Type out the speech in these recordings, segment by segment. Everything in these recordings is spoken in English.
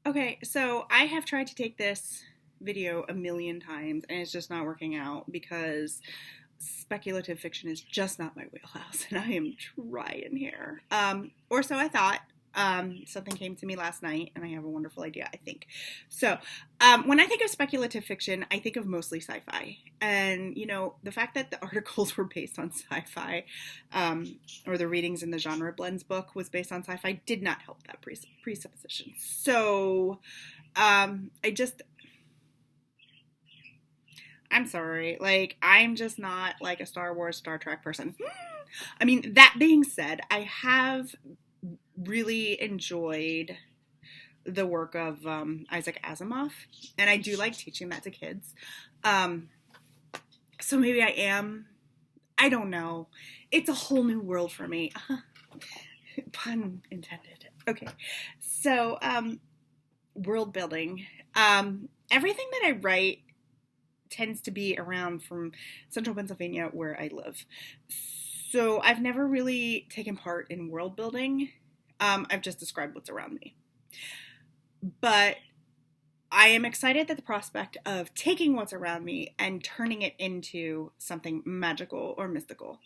Okay, so I have tried to take this video a million times and it's just not working out because speculative fiction is just not my wheelhouse and I am trying here. Or so I thought. Something came to me last night and I have a wonderful idea, I think. So, when I think of speculative fiction, I think of mostly sci-fi. And, the fact that the articles were based on sci-fi, or the readings in the Genre Blends book was based on sci-fi, did not help that presupposition. So, I'm sorry. I'm just not like a Star Wars, Star Trek person. I mean, that being said, I have really enjoyed the work of Isaac Asimov, and I do like teaching that to kids. So maybe I don't know. It's a whole new world for me. Pun intended. Okay, so world building. Everything that I write tends to be around from central Pennsylvania where I live. So I've never really taken part in world building. I've just described what's around me. But I am excited at the prospect of taking what's around me and turning it into something magical or mystical.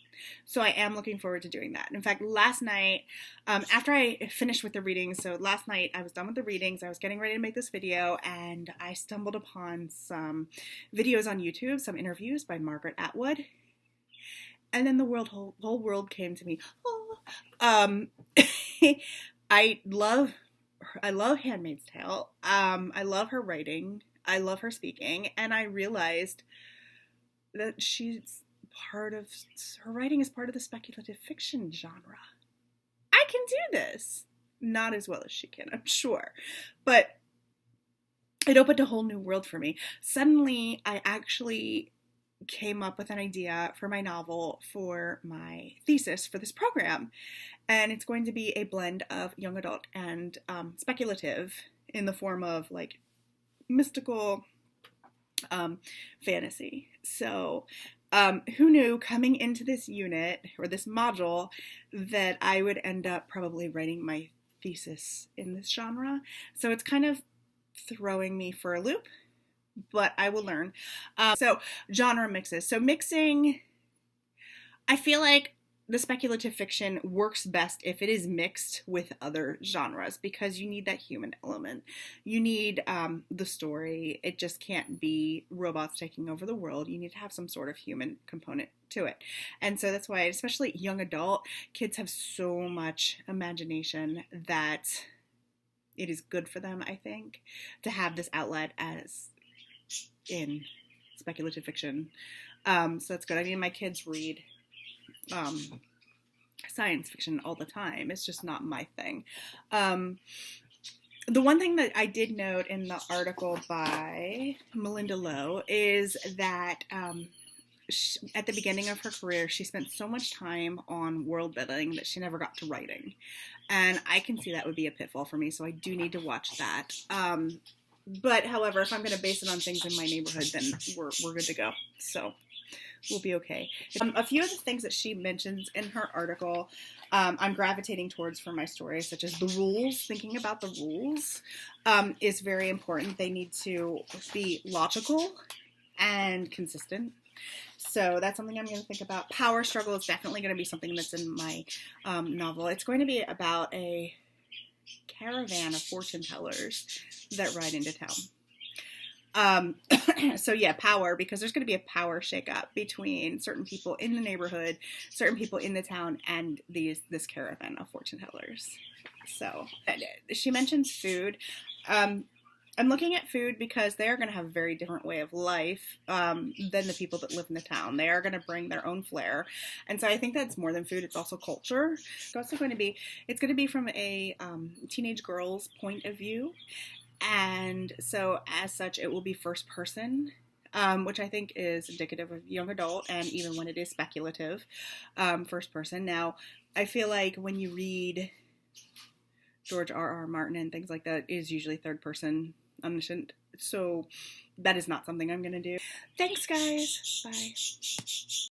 So I am looking forward to doing that. In fact, last night, after I finished with the readings, so last night I was done with the readings, I was getting ready to make this video, and I stumbled upon some videos on YouTube, some interviews by Margaret Atwood. And then the whole world came to me. I love Handmaid's Tale. I love her writing. I love her speaking. And I realized that her writing is part of the speculative fiction genre. I can do this. Not as well as she can, I'm sure. But it opened a whole new world for me. Suddenly, I actually came up with an idea for my novel for my thesis for this program. And it's going to be a blend of young adult and speculative in the form of mystical fantasy. So who knew coming into this unit or this module that I would end up probably writing my thesis in this genre. So it's kind of throwing me for a loop, but I will learn. So genre mixes. So mixing, I feel like the speculative fiction works best if it is mixed with other genres because you need that human element. You need the story. It just can't be robots taking over the world. You need to have some sort of human component to it. And so that's why, especially young adult, kids have so much imagination that it is good for them, I think, to have this outlet as in speculative fiction. So that's good. I mean, my kids read science fiction all the time. It's just not my thing. The one thing that I did note in the article by Melinda Lowe is that at the beginning of her career, she spent so much time on world building that she never got to writing. And I can see that would be a pitfall for me, so I do need to watch that. But however, if I'm going to base it on things in my neighborhood, then we're good to go. So we'll be okay. A few of the things that she mentions in her article, I'm gravitating towards for my story, such as the rules. Thinking about the rules is very important. They need to be logical and consistent. So that's something I'm going to think about. Power struggle is definitely going to be something that's in my novel. It's going to be about a caravan of fortune tellers that ride into town. So yeah, power, because there's going to be a power shakeup between certain people in the neighborhood, certain people in the town, and this caravan of fortune tellers. So she mentions food. I'm looking at food because they are going to have a very different way of life than the people that live in the town. They are going to bring their own flair. And so I think that's more than food. It's also culture. It's also going to be from a teenage girl's point of view. And so as such, it will be first person, which I think is indicative of young adult, and even when it is speculative, first person. Now, I feel like when you read George R.R. Martin and things like that, it is usually third person omniscient. So that is not something I'm going to do. Thanks, guys. Bye.